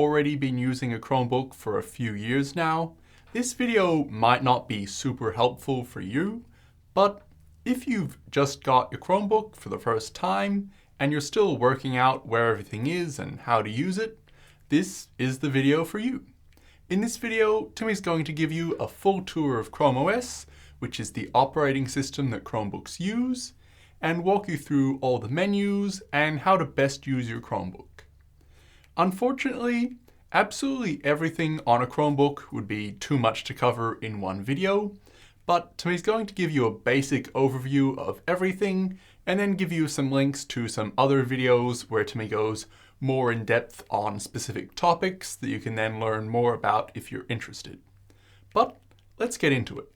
already been using a Chromebook for a few years now, this video might not be super helpful for you, but if you've just got your Chromebook for the first time and you're still working out where everything is and how to use it, this is the video for you. In this video, Timmy's going to give you a full tour of Chrome OS, which is the operating system that Chromebooks use, and walk you through all the menus and how to best use your Chromebook. Unfortunately, absolutely everything on a Chromebook would be too much to cover in one video, but Timmy's going to give you a basic overview of everything and then give you some links to some other videos where Timmy goes more in depth on specific topics that you can then learn more about if you're interested. But let's get into it.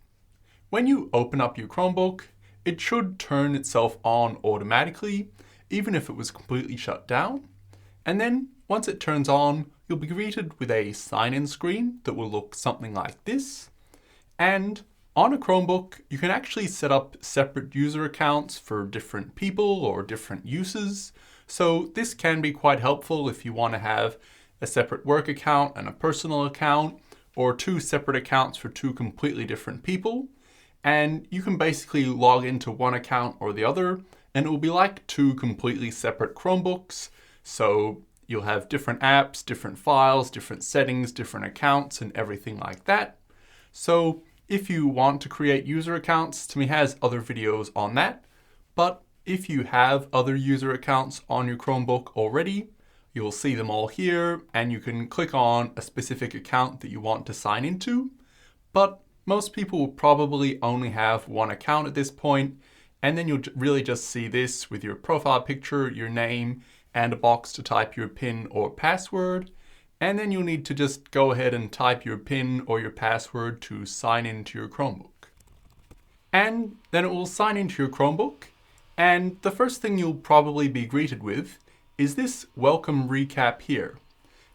When you open up your Chromebook, it should turn itself on automatically, even if it was completely shut down. And then once it turns on, you'll be greeted with a sign-in screen that will look something like this. And on a Chromebook, you can actually set up separate user accounts for different people or different uses. So this can be quite helpful if you want to have a separate work account and a personal account, or two separate accounts for two completely different people. And you can basically log into one account or the other, and it will be like two completely separate Chromebooks. So you'll have different apps, different files, different settings, different accounts, and everything like that. So if you want to create user accounts, Timmy has other videos on that. But if you have other user accounts on your Chromebook already, you'll see them all here, and you can click on a specific account that you want to sign into. But most people will probably only have one account at this point, and then you'll really just see this with your profile picture, your name, and a box to type your PIN or password. And then you'll need to just go ahead and type your PIN or your password to sign into your Chromebook. And then it will sign into your Chromebook, and the first thing you'll probably be greeted with is this welcome recap here,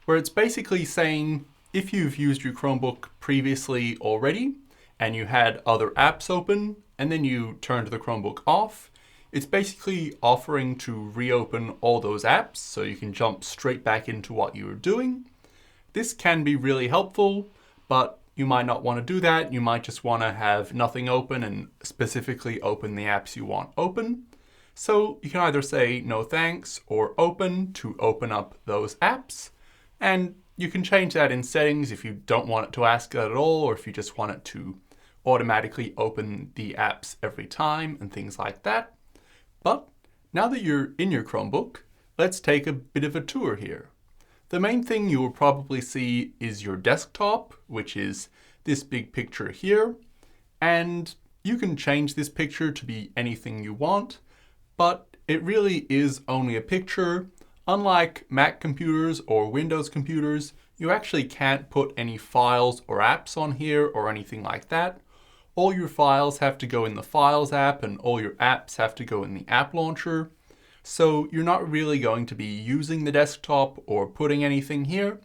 where it's basically saying if you've used your Chromebook previously already and you had other apps open and then you turned the Chromebook off, it's basically offering to reopen all those apps so you can jump straight back into what you were doing. This can be really helpful, but you might not want to do that. You might just want to have nothing open and specifically open the apps you want open. So you can either say no thanks or open to open up those apps. And you can change that in settings if you don't want it to ask that at all, or if you just want it to automatically open the apps every time and things like that. But now that you're in your Chromebook, let's take a bit of a tour here. The main thing you will probably see is your desktop, which is this big picture here. And you can change this picture to be anything you want, but it really is only a picture. Unlike Mac computers or Windows computers, you actually can't put any files or apps on here or anything like that. All your files have to go in the Files app and all your apps have to go in the App Launcher. So you're not really going to be using the desktop or putting anything here,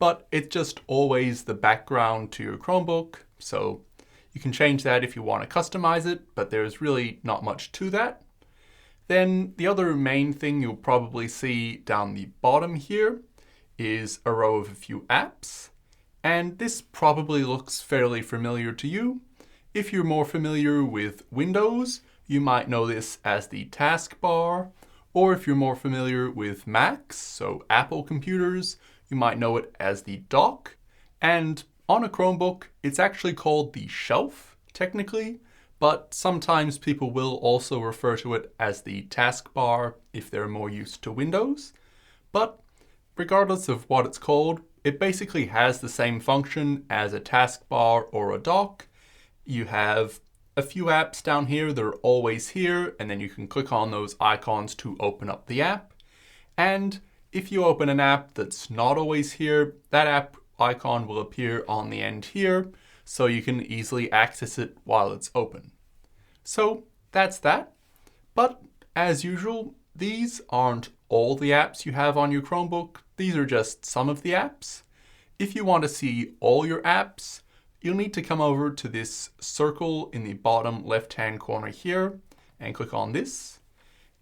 but it's just always the background to your Chromebook. So you can change that if you want to customize it, but there's really not much to that. Then the other main thing you'll probably see down the bottom here is a row of a few apps. And this probably looks fairly familiar to you. If you're more familiar with Windows, you might know this as the taskbar. Or if you're more familiar with Macs, so Apple computers, you might know it as the dock. And on a Chromebook, it's actually called the shelf, technically. But sometimes people will also refer to it as the taskbar if they're more used to Windows. But regardless of what it's called, it basically has the same function as a taskbar or a dock. You have a few apps down here that are always here, and then you can click on those icons to open up the app. And if you open an app that's not always here, that app icon will appear on the end here, so you can easily access it while it's open. So that's that. But as usual, these aren't all the apps you have on your Chromebook. These are just some of the apps. If you want to see all your apps, you'll need to come over to this circle in the bottom left-hand corner here and click on this.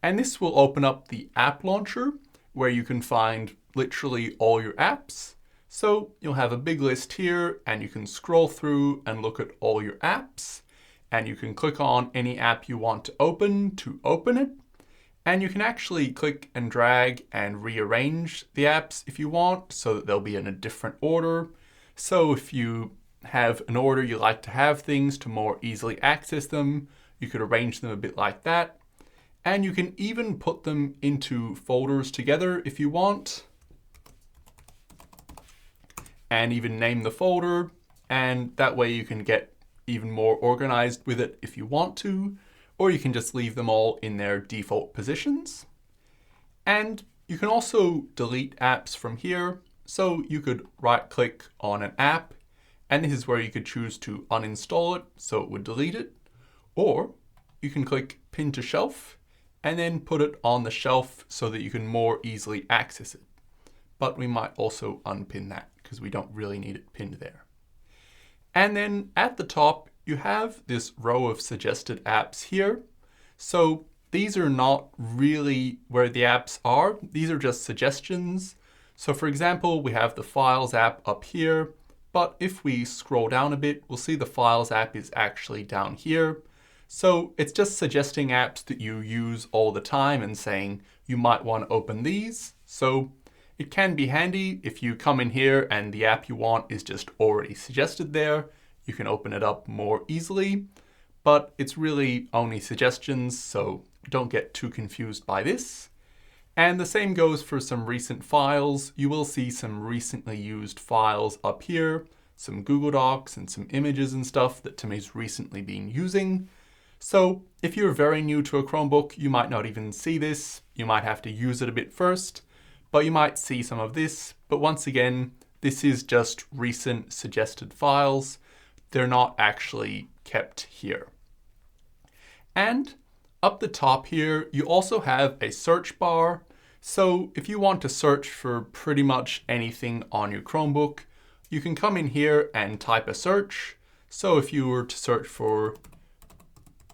And this will open up the app launcher where you can find literally all your apps. So you'll have a big list here and you can scroll through and look at all your apps, and you can click on any app you want to open it. And you can actually click and drag and rearrange the apps if you want so that they'll be in a different order. So if you have an order you like to have things to more easily access them, you could arrange them a bit like that. And you can even put them into folders together if you want, and even name the folder, and that way you can get even more organized with it if you want to, or you can just leave them all in their default positions. And you can also delete apps from here. So you could right click on an app, and this is where you could choose to uninstall it so it would delete it. Or you can click pin to shelf and then put it on the shelf so that you can more easily access it. But we might also unpin that because we don't really need it pinned there. And then at the top, you have this row of suggested apps here. So these are not really where the apps are. These are just suggestions. So for example, we have the Files app up here, but if we scroll down a bit, we'll see the Files app is actually down here. So it's just suggesting apps that you use all the time and saying you might want to open these. So it can be handy if you come in here and the app you want is just already suggested there. You can open it up more easily, but it's really only suggestions, so don't get too confused by this. And the same goes for some recent files. You will see some recently used files up here, some Google Docs and some images and stuff that Timmy's recently been using. So if you're very new to a Chromebook, you might not even see this. You might have to use it a bit first, but you might see some of this. But once again, this is just recent suggested files. They're not actually kept here. And up the top here, you also have a search bar. So if you want to search for pretty much anything on your Chromebook, you can come in here and type a search. So if you were to search for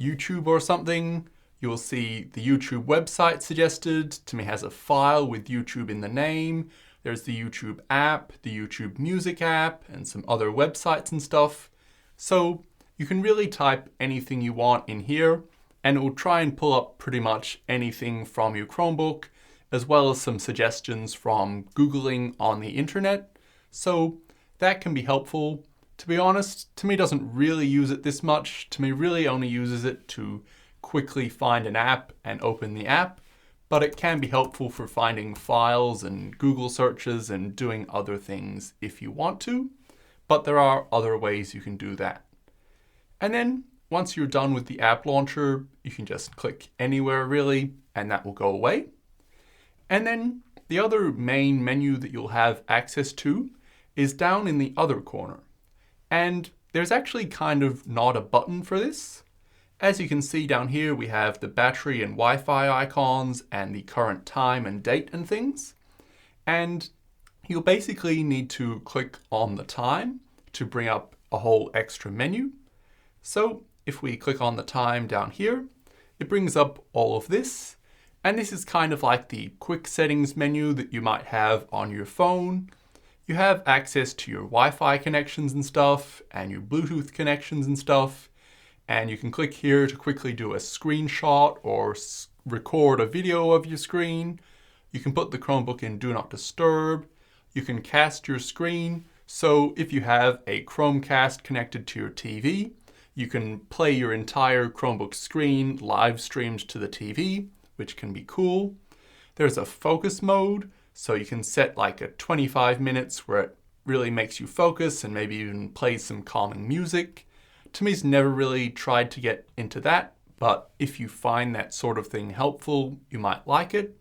YouTube or something, you'll see the YouTube website suggested. Timmy has a file with YouTube in the name. There's the YouTube app, the YouTube Music app, and some other websites and stuff. So you can really type anything you want in here, and it will try and pull up pretty much anything from your Chromebook, as well as some suggestions from Googling on the internet. So that can be helpful. To be honest, Timmy doesn't really use it this much. Timmy really only uses it to quickly find an app and open the app, but it can be helpful for finding files and Google searches and doing other things if you want to. But there are other ways you can do that. And then once you're done with the app launcher, you can just click anywhere really, and that will go away. And then the other main menu that you'll have access to is down in the other corner. And there's actually kind of not a button for this. As you can see down here, we have the battery and Wi-Fi icons and the current time and date and things. And you'll basically need to click on the time to bring up a whole extra menu. So if we click on the time down here, it brings up all of this. And this is kind of like the quick settings menu that you might have on your phone. You have access to your Wi-Fi connections and stuff, and your Bluetooth connections and stuff. And you can click here to quickly do a screenshot or record a video of your screen. You can put the Chromebook in Do Not Disturb. You can cast your screen. So if you have a Chromecast connected to your TV, you can play your entire Chromebook screen live streamed to the TV, which can be cool. There's a focus mode, so you can set like a 25 minutes where it really makes you focus and maybe even play some calming music. Timmy's never really tried to get into that, but if you find that sort of thing helpful, you might like it.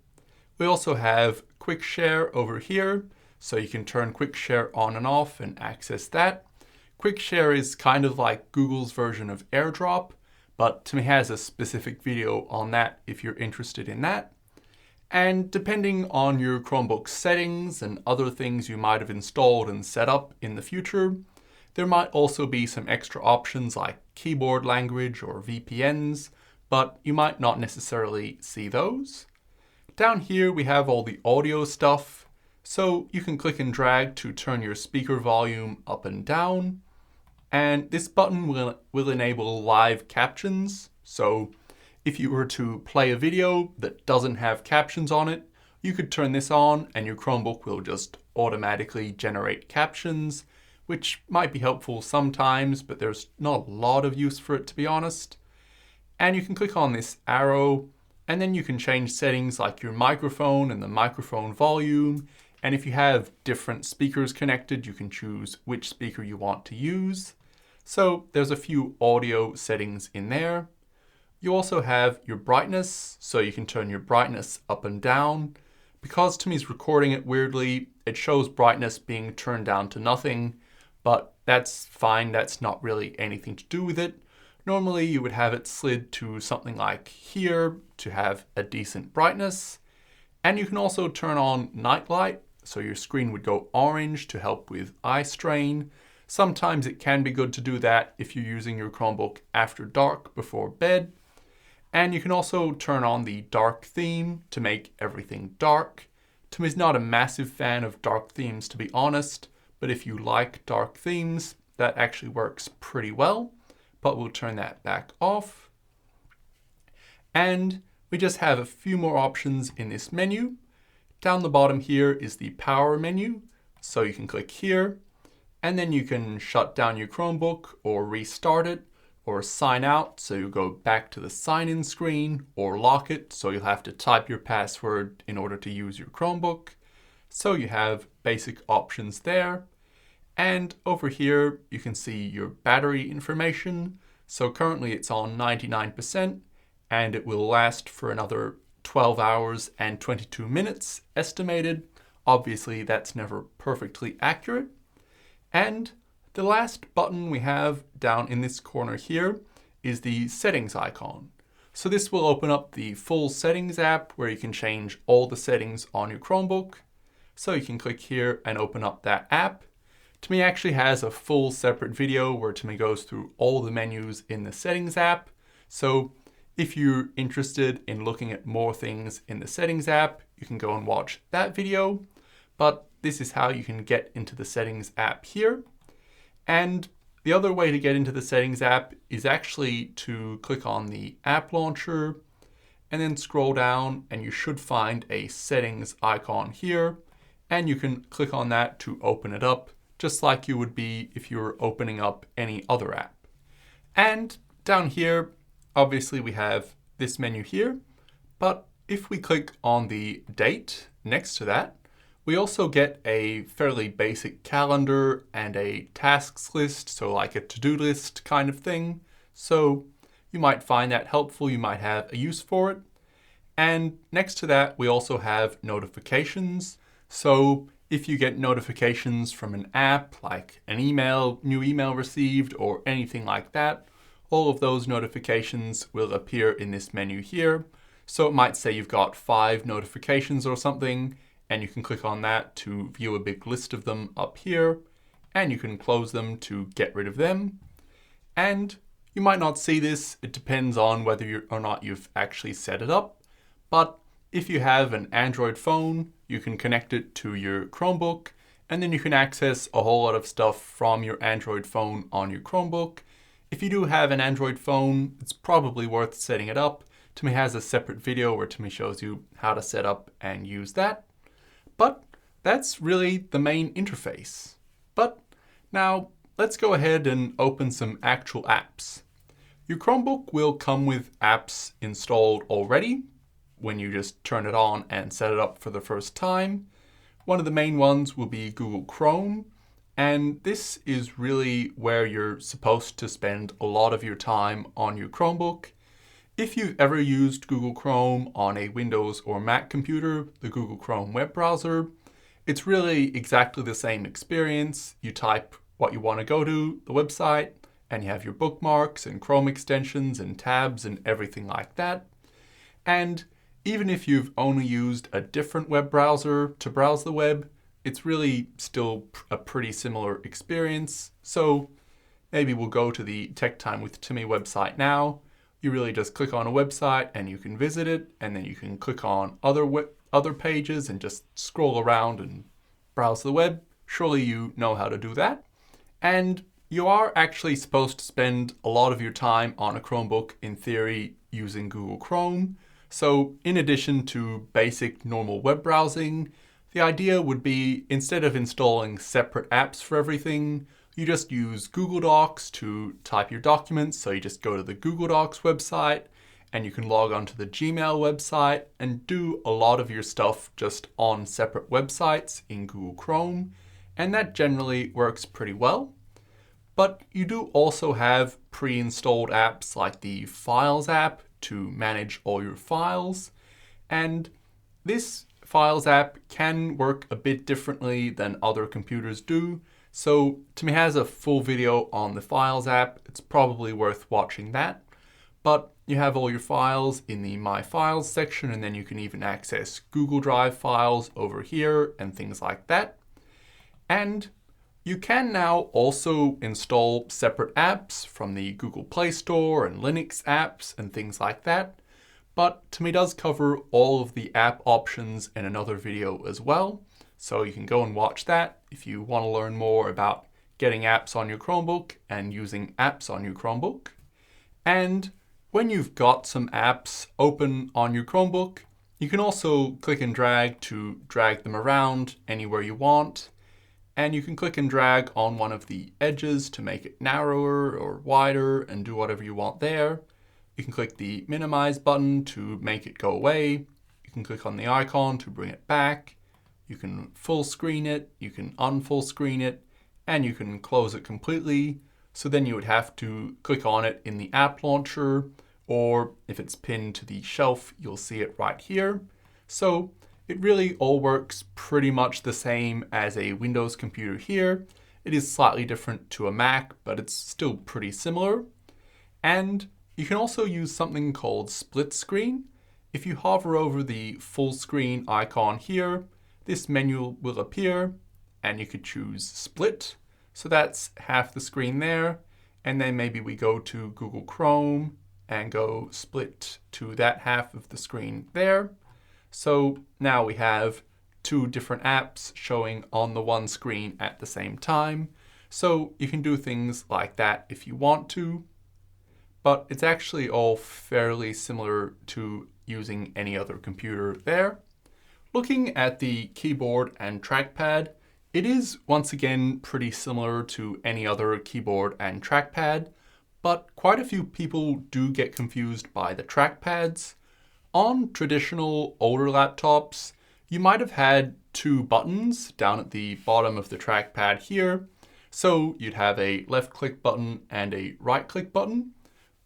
We also have Quickshare over here, so you can turn Quickshare on and off and access that. Quickshare is kind of like Google's version of AirDrop, but Timmy has a specific video on that if you're interested in that. And depending on your Chromebook settings and other things you might have installed and set up in the future, there might also be some extra options like keyboard language or VPNs, but you might not necessarily see those. Down here we have all the audio stuff. So you can click and drag to turn your speaker volume up and down. And this button will enable live captions. So if you were to play a video that doesn't have captions on it, you could turn this on and your Chromebook will just automatically generate captions, which might be helpful sometimes, but there's not a lot of use for it, to be honest. And you can click on this arrow, and then you can change settings like your microphone and the microphone volume. And if you have different speakers connected, you can choose which speaker you want to use. So there's a few audio settings in there. You also have your brightness, so you can turn your brightness up and down. Because Timmy's recording it weirdly, it shows brightness being turned down to nothing, but that's fine, that's not really anything to do with it. Normally you would have it slid to something like here to have a decent brightness. And you can also turn on night light, so your screen would go orange to help with eye strain. Sometimes it can be good to do that if you're using your Chromebook after dark before bed. And you can also turn on the dark theme to make everything dark. Timmy's not a massive fan of dark themes, to be honest, but if you like dark themes, that actually works pretty well. But we'll turn that back off. And we just have a few more options in this menu. Down the bottom here is the power menu. So you can click here, and then you can shut down your Chromebook or restart it, or sign out, so you go back to the sign-in screen, or lock it, so you'll have to type your password in order to use your Chromebook. So you have basic options there. And over here, you can see your battery information. So currently it's on 99%, and it will last for another 12 hours and 22 minutes estimated. Obviously, that's never perfectly accurate. And the last button we have down in this corner here is the settings icon. So this will open up the full settings app where you can change all the settings on your Chromebook. So you can click here and open up that app. Timmy actually has a full separate video where Timmy goes through all the menus in the settings app. So if you're interested in looking at more things in the settings app, you can go and watch that video. But this is how you can get into the settings app here. And the other way to get into the settings app is actually to click on the app launcher and then scroll down, and you should find a settings icon here. And you can click on that to open it up, just like you would be if you were opening up any other app. And down here, obviously we have this menu here, but if we click on the date next to that, we also get a fairly basic calendar and a tasks list, so like a to-do list kind of thing. So you might find that helpful, you might have a use for it. And next to that, we also have notifications. So if you get notifications from an app, like an email, new email received, or anything like that, all of those notifications will appear in this menu here. So it might say you've got 5 notifications or something, and you can click on that to view a big list of them up here, and you can close them to get rid of them. And you might not see this, it depends on whether or not you've actually set it up, but if you have an Android phone, you can connect it to your Chromebook, and then you can access a whole lot of stuff from your Android phone on your Chromebook. If you do have an Android phone, it's probably worth setting it up. Timmy has a separate video where Timmy shows you how to set up and use that. But that's really the main interface. But now let's go ahead and open some actual apps. Your Chromebook will come with apps installed already when you just turn it on and set it up for the first time. One of the main ones will be Google Chrome, and this is really where you're supposed to spend a lot of your time on your Chromebook. If you've ever used Google Chrome on a Windows or Mac computer, the Google Chrome web browser, it's really exactly the same experience. You type what you want to go to, the website, and you have your bookmarks and Chrome extensions and tabs and everything like that. And even if you've only used a different web browser to browse the web, it's really still a pretty similar experience. So maybe we'll go to the Tech Time with Timmy website now. You really just click on a website and you can visit it, and then you can click on other pages and just scroll around and browse the web. Surely you know how to do that. And you are actually supposed to spend a lot of your time on a Chromebook, in theory, using Google Chrome. So in addition to basic normal web browsing, the idea would be, instead of installing separate apps for everything, you just use Google Docs to type your documents. So you just go to the Google Docs website and you can log onto the Gmail website and do a lot of your stuff just on separate websites in Google Chrome. And that generally works pretty well. But you do also have pre-installed apps like the Files app to manage all your files. And this Files app can work a bit differently than other computers do. So Timmy has a full video on the Files app. It's probably worth watching that. But you have all your files in the My Files section, and then you can even access Google Drive files over here and things like that. And you can now also install separate apps from the Google Play Store and Linux apps and things like that. But Timmy does cover all of the app options in another video as well. So you can go and watch that if you want to learn more about getting apps on your Chromebook and using apps on your Chromebook. And when you've got some apps open on your Chromebook, you can also click and drag to drag them around anywhere you want. And you can click and drag on one of the edges to make it narrower or wider and do whatever you want there. You can click the minimize button to make it go away. You can click on the icon to bring it back. You can full screen it, you can unfull screen it, and you can close it completely. So then you would have to click on it in the app launcher, or if it's pinned to the shelf, you'll see it right here. So it really all works pretty much the same as a Windows computer here. It is slightly different to a Mac, but it's still pretty similar. And you can also use something called split screen. If you hover over the full screen icon here, this menu will appear and you could choose split. So that's half the screen there. And then maybe we go to Google Chrome and go split to that half of the screen there. So now we have two different apps showing on the one screen at the same time. So you can do things like that if you want to, but it's actually all fairly similar to using any other computer there. Looking at the keyboard and trackpad, it is once again pretty similar to any other keyboard and trackpad, but quite a few people do get confused by the trackpads. On traditional older laptops, you might have had two buttons down at the bottom of the trackpad here. So you'd have a left click button and a right click button.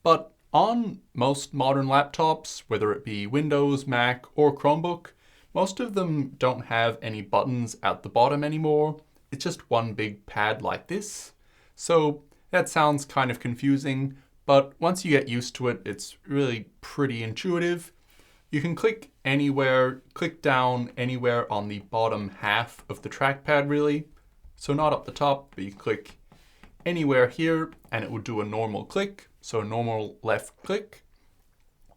But on most modern laptops, whether it be Windows, Mac, or Chromebook, most of them don't have any buttons at the bottom anymore. It's just one big pad like this. So that sounds kind of confusing, but once you get used to it, it's really pretty intuitive. You can click anywhere, click down anywhere on the bottom half of the trackpad really. So not up the top, but you can click anywhere here and it will do a normal click, so a normal left click.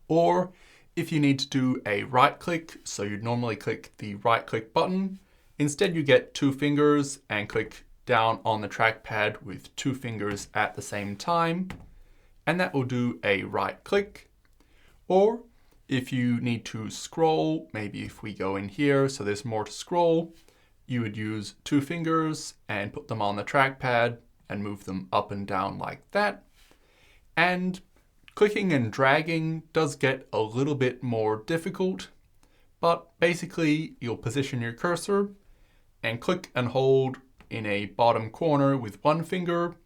Or if you need to do a right click, so you'd normally click the right click button, instead you get two fingers and click down on the trackpad with two fingers at the same time, and that will do a right click. Or if you need to scroll, maybe if we go in here, so there's more to scroll, you would use two fingers and put them on the trackpad and move them up and down like that. And clicking and dragging does get a little bit more difficult, but basically you'll position your cursor and click and hold in a bottom corner with one finger,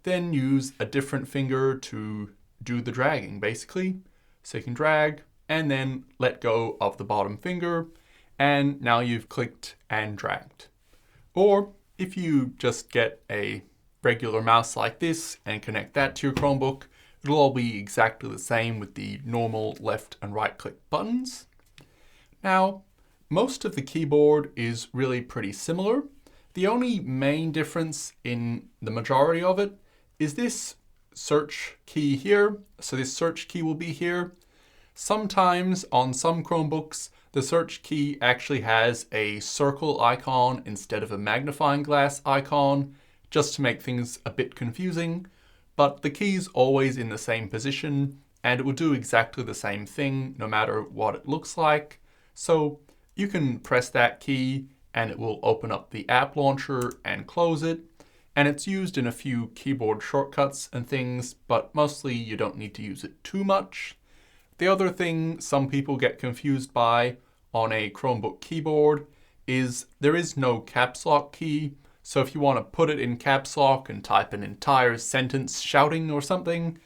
then use a different finger to do the dragging basically. So you can drag and then let go of the bottom finger, and now you've clicked and dragged. Or if you just get a regular mouse like this and connect that to your Chromebook, it'll all be exactly the same with the normal left and right click buttons. Now, most of the keyboard is really pretty similar. The only main difference in the majority of it is this search key here. So this search key will be here. Sometimes on some Chromebooks, the search key actually has a circle icon instead of a magnifying glass icon, just to make things a bit confusing, but the key's always in the same position and it will do exactly the same thing no matter what it looks like. So you can press that key and it will open up the app launcher and close it. And it's used in a few keyboard shortcuts and things, but mostly you don't need to use it too much. The other thing some people get confused by on a Chromebook keyboard is there is no caps lock key. So if you want to put it in caps lock and type an entire sentence shouting or something,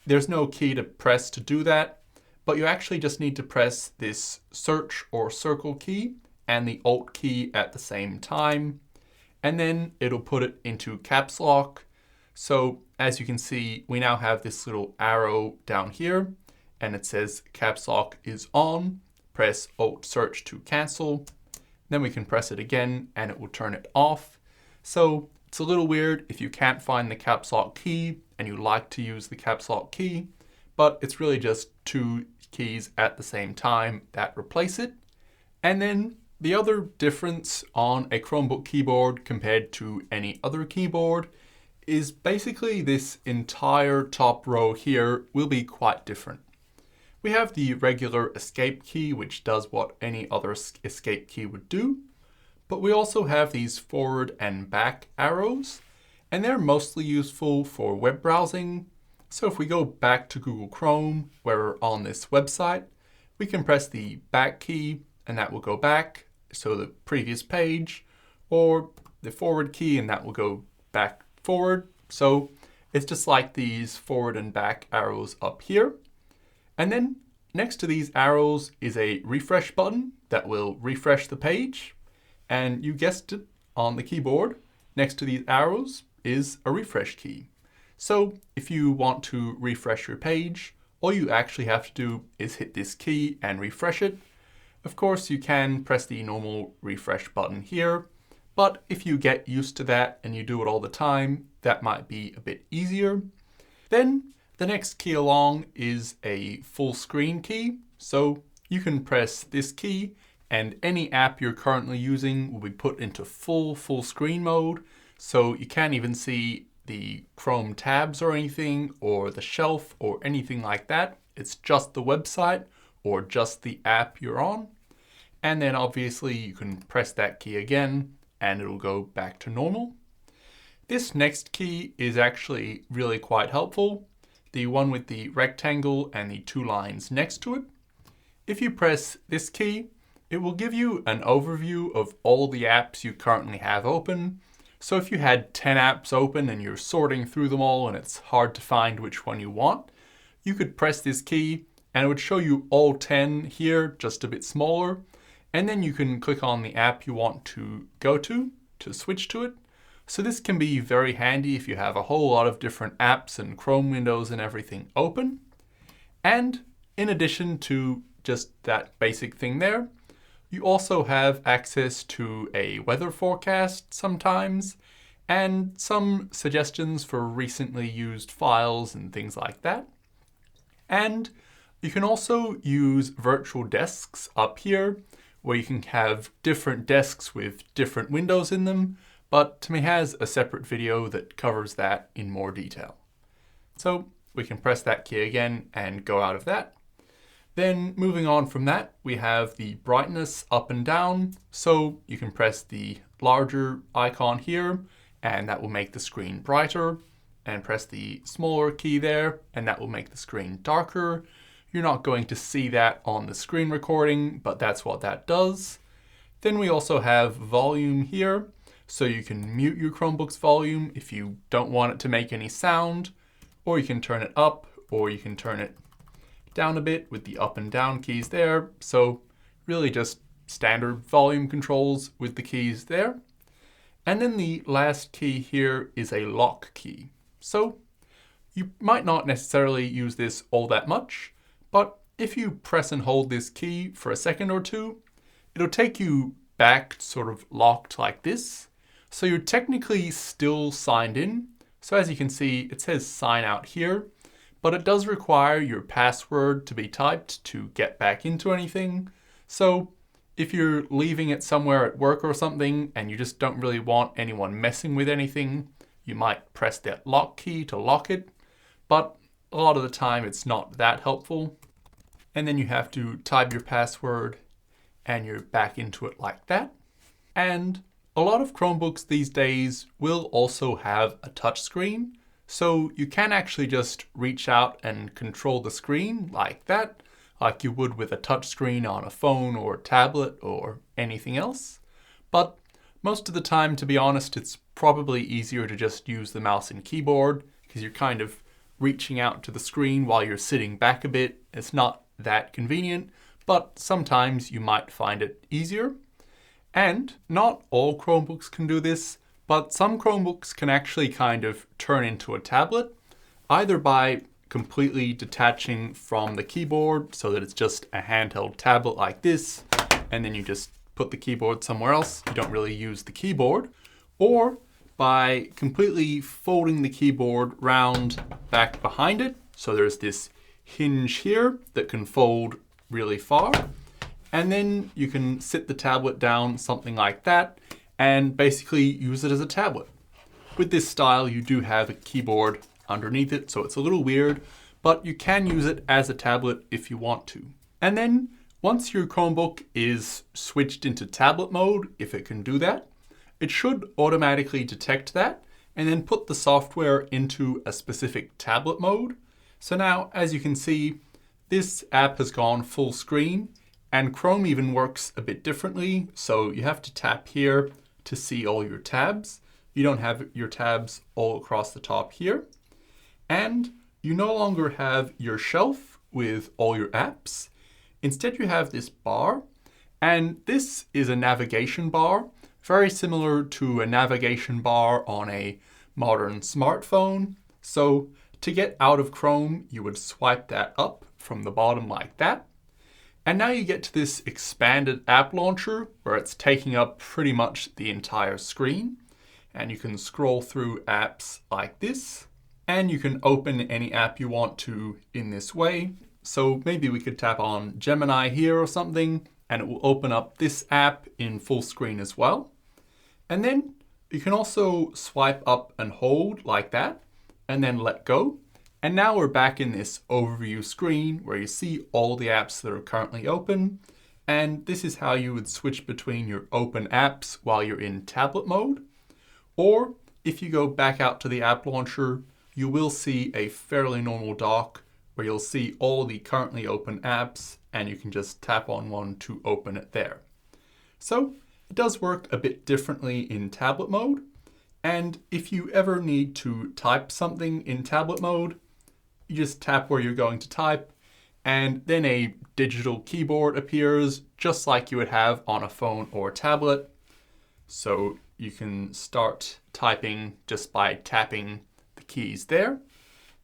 there's no key to press to do that, but you actually just need to press this search or circle key and the Alt key at the same time, and then it'll put it into caps lock. So as you can see, we now have this little arrow down here and it says caps lock is on. Press Alt search to cancel. Then we can press it again and it will turn it off. So it's a little weird if you can't find the caps lock key and you like to use the caps lock key, but it's really just two keys at the same time that replace it. And then the other difference on a Chromebook keyboard compared to any other keyboard is basically this entire top row here will be quite different. We have the regular escape key, which does what any other escape key would do, but we also have these forward and back arrows, and they're mostly useful for web browsing. So if we go back to Google Chrome, where we're on this website, we can press the back key and that will go back, so the previous page, or the forward key and that will go back forward. So it's just like these forward and back arrows up here. And then next to these arrows is a refresh button that will refresh the page. And you guessed it, on the keyboard, next to these arrows is a refresh key. So if you want to refresh your page, all you actually have to do is hit this key and refresh it. Of course, you can press the normal refresh button here, but if you get used to that and you do it all the time, that might be a bit easier. Then the next key along is a full screen key. So you can press this key and any app you're currently using will be put into full screen mode. So you can't even see the Chrome tabs or anything, or the shelf or anything like that. It's just the website or just the app you're on. And then obviously you can press that key again and it'll go back to normal. This next key is actually really quite helpful. The one with the rectangle and the two lines next to it. If you press this key, it will give you an overview of all the apps you currently have open. So if you had 10 apps open and you're sorting through them all and it's hard to find which one you want, you could press this key and it would show you all 10 here, just a bit smaller. And then you can click on the app you want to go to switch to it. So this can be very handy if you have a whole lot of different apps and Chrome windows and everything open. And in addition to just that basic thing there, you also have access to a weather forecast sometimes, and some suggestions for recently used files and things like that. And you can also use virtual desks up here, where you can have different desks with different windows in them, but Timmy has a separate video that covers that in more detail. So we can press that key again and go out of that. Then moving on from that, we have the brightness up and down. So you can press the larger icon here and that will make the screen brighter, and press the smaller key there and that will make the screen darker. You're not going to see that on the screen recording, but that's what that does. Then we also have volume here. So you can mute your Chromebook's volume if you don't want it to make any sound, or you can turn it up, or you can turn it down a bit with the up and down keys there. So really just standard volume controls with the keys there. And then the last key here is a lock key. So you might not necessarily use this all that much, but if you press and hold this key for a second or two, it'll take you back sort of locked like this. So you're technically still signed in. So as you can see, it says sign out here, but it does require your password to be typed to get back into anything. So if you're leaving it somewhere at work or something and you just don't really want anyone messing with anything, you might press that lock key to lock it, but a lot of the time it's not that helpful. And then you have to type your password and you're back into it like that. And a lot of Chromebooks these days will also have a touch screen, so you can actually just reach out and control the screen like that, like you would with a touch screen on a phone or a tablet or anything else. But most of the time, to be honest, it's probably easier to just use the mouse and keyboard because you're kind of reaching out to the screen while you're sitting back a bit. It's not that convenient, but sometimes you might find it easier. And not all Chromebooks can do this, but some Chromebooks can actually kind of turn into a tablet, either by completely detaching from the keyboard so that it's just a handheld tablet like this, and then you just put the keyboard somewhere else. You don't really use the keyboard, or by completely folding the keyboard round back behind it. So there's this hinge here that can fold really far. And then you can sit the tablet down, something like that, and basically use it as a tablet. With this style, you do have a keyboard underneath it, so it's a little weird, but you can use it as a tablet if you want to. And then once your Chromebook is switched into tablet mode, if it can do that, it should automatically detect that and then put the software into a specific tablet mode. So now, as you can see, this app has gone full screen. And Chrome even works a bit differently, so you have to tap here to see all your tabs. You don't have your tabs all across the top here. And you no longer have your shelf with all your apps. Instead, you have this bar, and this is a navigation bar, very similar to a navigation bar on a modern smartphone. So to get out of Chrome, you would swipe that up from the bottom like that. And now you get to this expanded app launcher where it's taking up pretty much the entire screen. And you can scroll through apps like this. And you can open any app you want to in this way. So maybe we could tap on Gemini here or something, and it will open up this app in full screen as well. And then you can also swipe up and hold like that, and then let go. And now we're back in this overview screen where you see all the apps that are currently open. And this is how you would switch between your open apps while you're in tablet mode. Or if you go back out to the app launcher, you will see a fairly normal dock where you'll see all the currently open apps and you can just tap on one to open it there. So it does work a bit differently in tablet mode. And if you ever need to type something in tablet mode, you just tap where you're going to type, and then a digital keyboard appears just like you would have on a phone or tablet. So you can start typing just by tapping the keys there.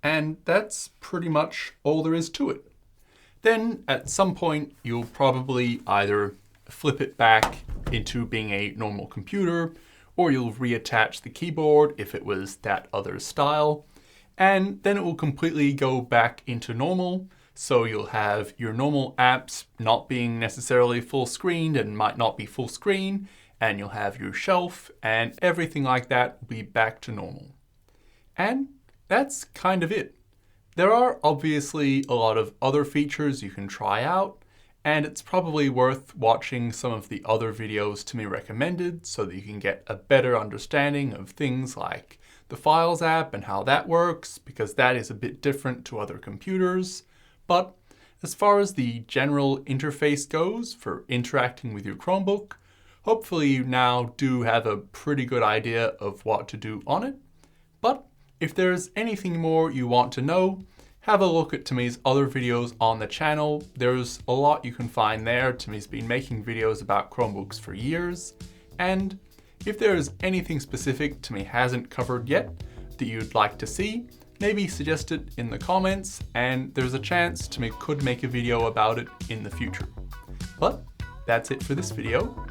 And that's pretty much all there is to it. Then at some point, you'll probably either flip it back into being a normal computer, or you'll reattach the keyboard if it was that other style. And then it will completely go back into normal. So you'll have your normal apps not being necessarily full screened and might not be full screen. And you'll have your shelf and everything like that will be back to normal. And that's kind of it. There are obviously a lot of other features you can try out. And it's probably worth watching some of the other videos Timmy recommended so that you can get a better understanding of things like the Files app and how that works, because that is a bit different to other computers. But as far as the general interface goes for interacting with your Chromebook, hopefully you now do have a pretty good idea of what to do on it. But if there's anything more you want to know, have a look at Timmy's other videos on the channel. There's a lot you can find there. Timmy's been making videos about Chromebooks for years. And if there's anything specific Timmy hasn't covered yet that you'd like to see, maybe suggest it in the comments, and there's a chance Timmy could make a video about it in the future. But that's it for this video.